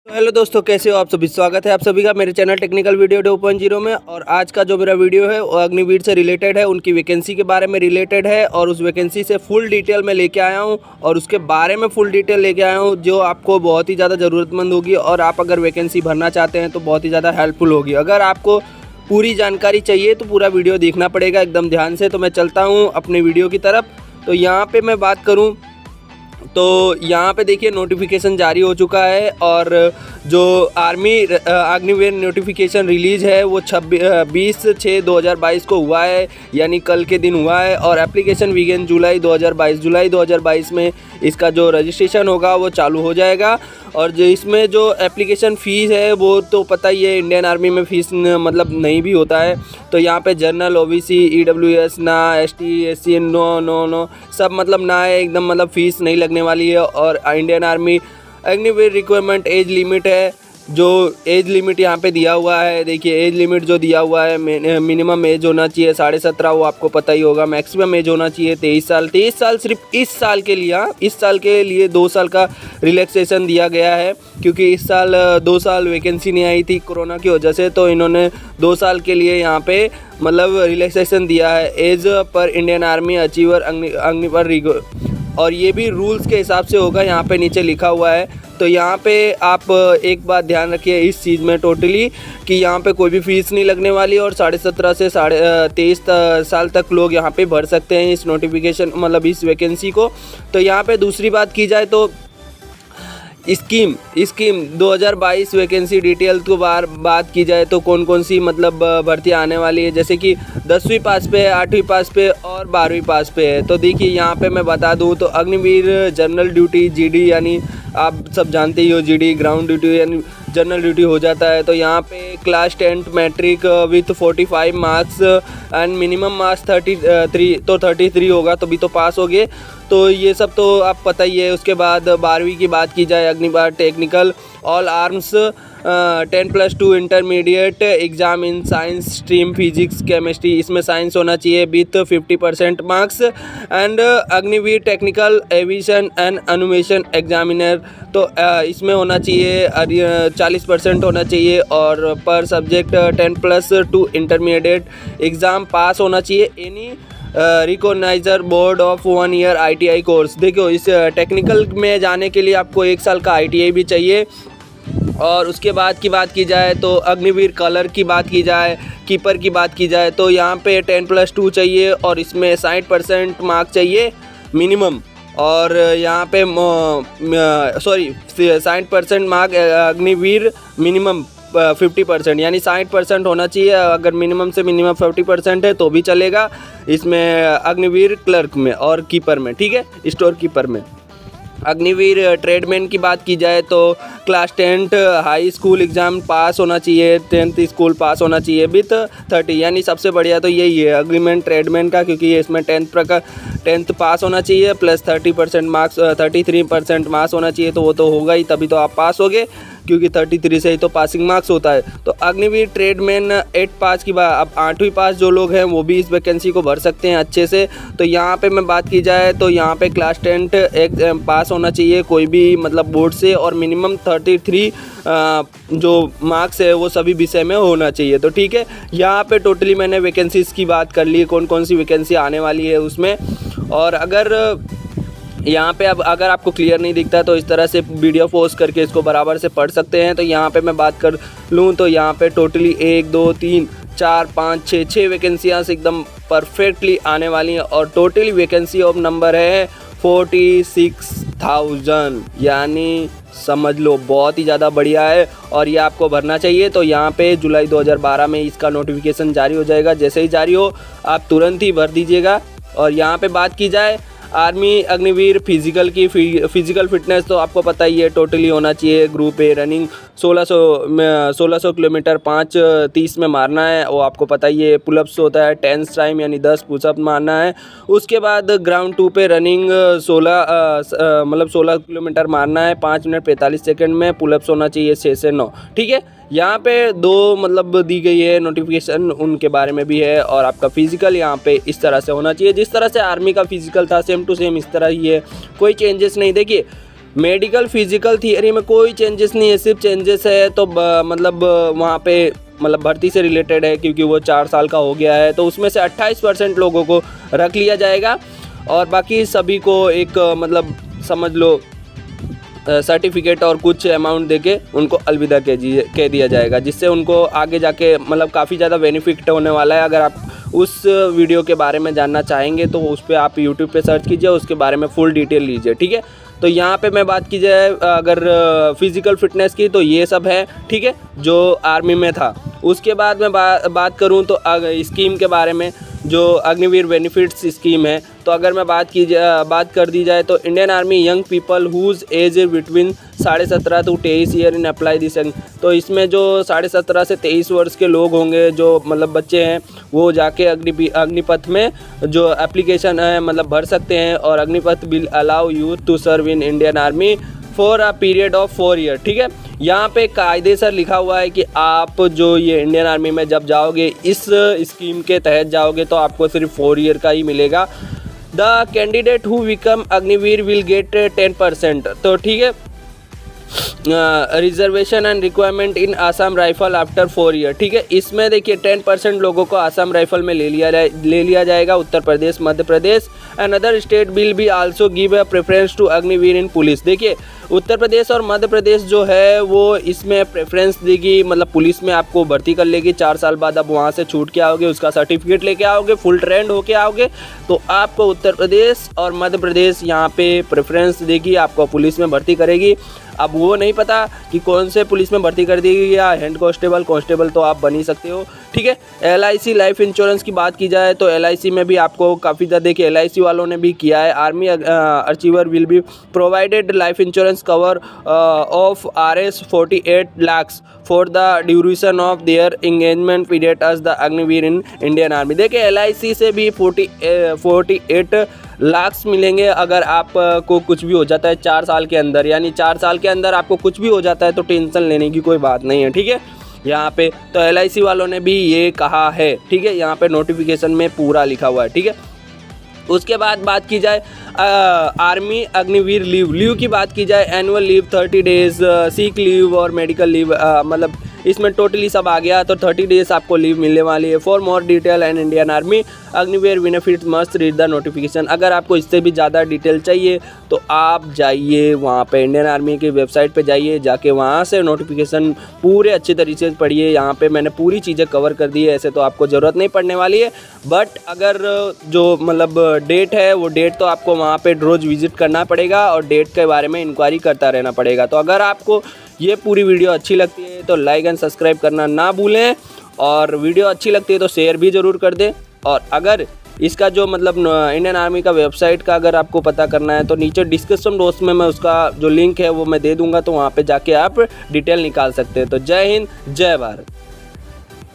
तो हेलो दोस्तों, कैसे हो आप सभी। स्वागत है आप सभी का मेरे चैनल टेक्निकल वीडियो 2.0 में। और आज का जो मेरा वीडियो है वो अग्निवीर से रिलेटेड है, उनकी वैकेंसी के बारे में रिलेटेड है। और उस वैकेंसी से फुल डिटेल में लेके आया हूँ और उसके बारे में फुल डिटेल लेके आया हूँ जो आपको बहुत ही ज़्यादा ज़रूरतमंद होगी। और आप अगर वैकेंसी भरना चाहते हैं तो बहुत ही ज़्यादा हेल्पफुल होगी। अगर आपको पूरी जानकारी चाहिए तो पूरा वीडियो देखना पड़ेगा एकदम ध्यान से। तो मैं चलता हूँ अपने वीडियो की तरफ। तो यहाँ पर मैं बात करूँ तो यहाँ पे देखिए नोटिफिकेशन जारी हो चुका है। और जो आर्मी अग्निवीर नोटिफिकेशन रिलीज़ है वो 20/6/2022 को हुआ है, यानी कल के दिन हुआ है। और एप्लीकेशन बिगिन जुलाई 2022 में इसका जो रजिस्ट्रेशन होगा वो चालू हो जाएगा। और जो इसमें जो एप्लीकेशन फ़ीस है वो तो पता ही है, इंडियन आर्मी में फ़ीस मतलब नहीं भी होता है। तो यहाँ पे जनरल, ओबीसी, ईडब्ल्यूएस ना, एसटी, एससी नो सब मतलब ना है एकदम, मतलब फ़ीस नहीं लगने वाली है। और Indian army Agniveer requirement age limit है, जो एज लिमिट यहाँ पे दिया हुआ है। देखिए एज लिमिट जो दिया हुआ है, मिनिमम एज होना चाहिए 17.5, वो आपको पता ही होगा। मैक्सिमम एज होना चाहिए 23 साल। 23 साल सिर्फ इस साल के लिए, इस साल के लिए 2 साल का रिलैक्सेशन दिया गया है, क्योंकि इस साल 2 साल वैकेंसी नहीं आई थी कोरोना की वजह से। तो इन्होंने 2 साल के लिए यहाँ पे मतलब रिलैक्सेशन दिया है। As per Indian army achiever Agniveer, और ये भी रूल्स के हिसाब से होगा, यहाँ पे नीचे लिखा हुआ है। तो यहाँ पे आप एक बात ध्यान रखिए इस चीज़ में टोटली, कि यहाँ पे कोई भी फीस नहीं लगने वाली। और 17.5 से 23 साल तक लोग यहाँ पे भर सकते हैं इस नोटिफिकेशन मतलब इस वैकेंसी को। तो यहाँ पे दूसरी बात की जाए तो स्कीम 2022 वैकेंसी डिटेल को बात की जाए तो कौन कौन सी मतलब भर्ती आने वाली है, जैसे कि 10वीं पास पे है, 8वीं पास पे और 12वीं पास पे है। तो देखिए यहाँ पे मैं बता दूँ तो अग्निवीर जनरल ड्यूटी जीडी, यानी आप सब जानते ही हो जीडी ग्राउंड ड्यूटी यानी जनरल ड्यूटी हो जाता है। तो यहाँ पे class 10 matric with 45 marks and minimum marks 33, तो 33 होगा तभी तो पास हो गए। तो ये सब तो आप पता ही है। उसके बाद 12वीं की बात की जाए, Agniveer technical all arms 10+2 intermediate exam in science stream physics chemistry, इसमें साइंस होना चाहिए with 50% marks. And Agniveer technical aviation and animation examiner, तो इसमें होना चाहिए 40% होना चाहिए। और पर सब्जेक्ट 10+2 इंटरमीडिएट एग्ज़ाम पास होना चाहिए any recogniser board of 1 year ITI course. देखो इस टेक्निकल में जाने के लिए आपको 1 साल का ITI भी चाहिए। और उसके बाद की बात की जाए तो अग्निवीर कलर की बात की जाए, कीपर की बात की जाए तो यहाँ पे 10+2 चाहिए और इसमें 60% मार्क चाहिए मिनिमम। और यहाँ पे 60% मार्क अग्निवीर मिनिमम 50%, यानी 60% होना चाहिए। अगर मिनिमम से मिनिमम 50% है तो भी चलेगा इसमें अग्निवीर क्लर्क में और कीपर में, ठीक है, स्टोर कीपर में। अग्निवीर ट्रेडमैन की बात की जाए तो class 10 high school exam pass होना चाहिए, 10th स्कूल पास होना चाहिए विथ 30, यानी सबसे बढ़िया तो यही है अग्रीमेंट ट्रेडमैन का, क्योंकि ये इसमें 10th पास होना चाहिए प्लस 30% मार्क्स 33% मार्क्स होना चाहिए। तो वो तो होगा ही, तभी तो आप पास होगे, क्योंकि 33 से ही तो पासिंग मार्क्स होता है। तो अग्निवीर ट्रेडमैन 8 पास की बात, अब 8वीं पास जो लोग हैं वो भी इस वैकेंसी को भर सकते हैं अच्छे से। तो यहाँ पे मैं बात की जाए तो यहाँ पे क्लास 10 एक पास होना चाहिए कोई भी मतलब बोर्ड से, और मिनिमम 33 जो मार्क्स है वो सभी विषय में होना चाहिए। तो ठीक है, यहाँ पे टोटली मैंने वैकेंसीज़ की बात कर ली, कौन कौन सी वैकेंसी आने वाली है उसमें। और अगर यहाँ पे अब अगर आपको क्लियर नहीं दिखता तो इस तरह से वीडियो पॉज करके इसको बराबर से पढ़ सकते हैं। तो यहाँ पे मैं बात कर लूँ तो यहाँ पे टोटली 1 2 3 4 5 6 वैकेंसियाँ एकदम परफेक्टली आने वाली हैं। और टोटली वैकेंसी ऑफ नंबर है 46,000, यानी समझ लो बहुत ही ज़्यादा बढ़िया है और ये आपको भरना चाहिए। तो यहाँ पे जुलाई 2012 में इसका नोटिफिकेशन जारी हो जाएगा, जैसे ही जारी हो आप तुरंत ही भर दीजिएगा। और यहाँ पे बात की जाए आर्मी अग्निवीर फिजिकल की, फिजिकल फिटनेस तो आपको पता ही है टोटली होना चाहिए। ग्रुप ए रनिंग 1600 किलोमीटर 5:30 में मारना है, वो आपको पता ही है। पुलअप्स होता है 10 टाइम, यानी 10 पुशअप मारना है। उसके बाद ग्राउंड 2 पे रनिंग 16 किलोमीटर मारना है 5 मिनट 45 सेकंड में। पुलअप्स होना चाहिए 6 से 9, ठीक है। यहाँ पे 2 मतलब दी गई है नोटिफिकेशन, उनके बारे में भी है। और आपका फिजिकल यहाँ पे इस तरह से होना चाहिए, जिस तरह से आर्मी का फिजिकल था सेम टू सेम इस तरह ही है, कोई चेंजेस नहीं। देखिए मेडिकल फिजिकल थियरी में कोई चेंजेस नहीं है, सिर्फ चेंजेस है तो मतलब वहाँ पे मतलब भर्ती से रिलेटेड है, क्योंकि वो 4 साल का हो गया है तो उसमें से 28% लोगों को रख लिया जाएगा और बाकी सभी को एक मतलब समझ लो सर्टिफिकेट और कुछ अमाउंट देके उनको अलविदा कह दिया जाएगा, जिससे उनको आगे जाके मतलब काफ़ी ज़्यादा बेनिफिट होने वाला है। अगर आप उस वीडियो के बारे में जानना चाहेंगे तो उस पर आप यूट्यूब पे सर्च कीजिए, उसके बारे में फुल डिटेल लीजिए, ठीक है। तो यहाँ पे मैं बात की जाए अगर फिज़िकल फिटनेस की तो ये सब है, ठीक है, जो आर्मी में था। उसके बाद मैं बात करूँ तो स्कीम के बारे में, जो अग्निवीर बेनिफिट्स स्कीम है, तो अगर मैं बात कर दी जाए तो Indian army young people whose age between 17.5 to 23 year in apply this. तो इसमें जो 17.5 से 23 वर्ष के लोग होंगे, जो मतलब बच्चे हैं, वो जाके अग्निपथ में जो एप्लीकेशन है मतलब भर सकते हैं और Agnipath will allow youth to serve in Indian army for a period of 4 year, ठीक है। यहाँ पे कायदेसर लिखा हुआ है कि आप जो ये इंडियन आर्मी में जब जाओगे, इस स्कीम के तहत जाओगे तो आपको सिर्फ 4 ईयर का ही मिलेगा। The candidate who become Agniveer will get 10%, तो ठीक है। Reservation and requirement in Assam rifle after 4 year, ठीक है। इसमें देखिए 10% लोगों को आसाम राइफल में ले लिया जाएगा। Uttar Pradesh, Madhya Pradesh and other state will be also give a preference to Agniveer in police. देखिए उत्तर प्रदेश और मध्य प्रदेश जो है वो इसमें प्रेफरेंस देगी, मतलब पुलिस में आपको भर्ती कर लेगी। 4 साल बाद आप वहाँ से छूट के आओगे, उसका सर्टिफिकेट लेके आओगे, फुल ट्रेंड होके आओगे, तो आपको उत्तर प्रदेश और मध्य प्रदेश यहाँ पे प्रेफरेंस देगी, आपको पुलिस में भर्ती करेगी। अब वो नहीं पता कि कौन से पुलिस में भर्ती कर देगी या हेड कांस्टेबल तो आप बन ही सकते हो, ठीक है। LIC लाइफ इंश्योरेंस की बात की जाए तो LIC में भी आपको काफ़ी ज़्यादा, देखिए LIC वालों ने भी किया है। Army achiever will be provided life insurance cover of Rs 48 lakhs for the duration of their engagement period as the Agniveer in Indian army. देखिए LIC से भी 48 लाख्स मिलेंगे अगर आपको कुछ भी हो जाता है 4 साल के अंदर, यानी 4 साल के अंदर आपको कुछ भी हो जाता है तो टेंशन लेने की कोई बात नहीं है, ठीक है। यहाँ पे तो LIC वालों ने भी ये कहा है, ठीक है, यहाँ पे नोटिफिकेशन में पूरा लिखा हुआ है, ठीक है। उसके बाद बात की जाए आर्मी अग्निवीर लीव की बात की जाए, annual leave 30 days, seek leave और मेडिकल लीव, मतलब इसमें टोटली सब आ गया, तो 30 डेज आपको लीव मिलने वाली है। For more detail and Indian army Agniveer benefits must read the notification. अगर आपको इससे भी ज़्यादा डिटेल चाहिए तो आप जाइए वहाँ पे इंडियन आर्मी की वेबसाइट पे जाइए, जाके वहाँ से नोटिफिकेशन पूरे अच्छे तरीके से पढ़िए। यहाँ पे मैंने पूरी चीज़ें कवर कर दी है, ऐसे तो आपको ज़रूरत नहीं पड़ने वाली है, बट अगर जो मतलब डेट है वो डेट तो आपको वहाँ पे रोज़ विजिट करना पड़ेगा और डेट के बारे में इंक्वायरी करता रहना पड़ेगा। तो अगर आपको ये पूरी वीडियो अच्छी लगती है तो लाइक एंड सब्सक्राइब करना ना भूलें, और वीडियो अच्छी लगती है तो शेयर भी ज़रूर कर दें। और अगर इसका जो मतलब इंडियन आर्मी का वेबसाइट का अगर आपको पता करना है तो नीचे डिस्क्रिप्शन बॉक्स में मैं उसका जो लिंक है वो मैं दे दूंगा, तो वहाँ पे जाके आप डिटेल निकाल सकते हैं। तो जय हिंद, जय भारत।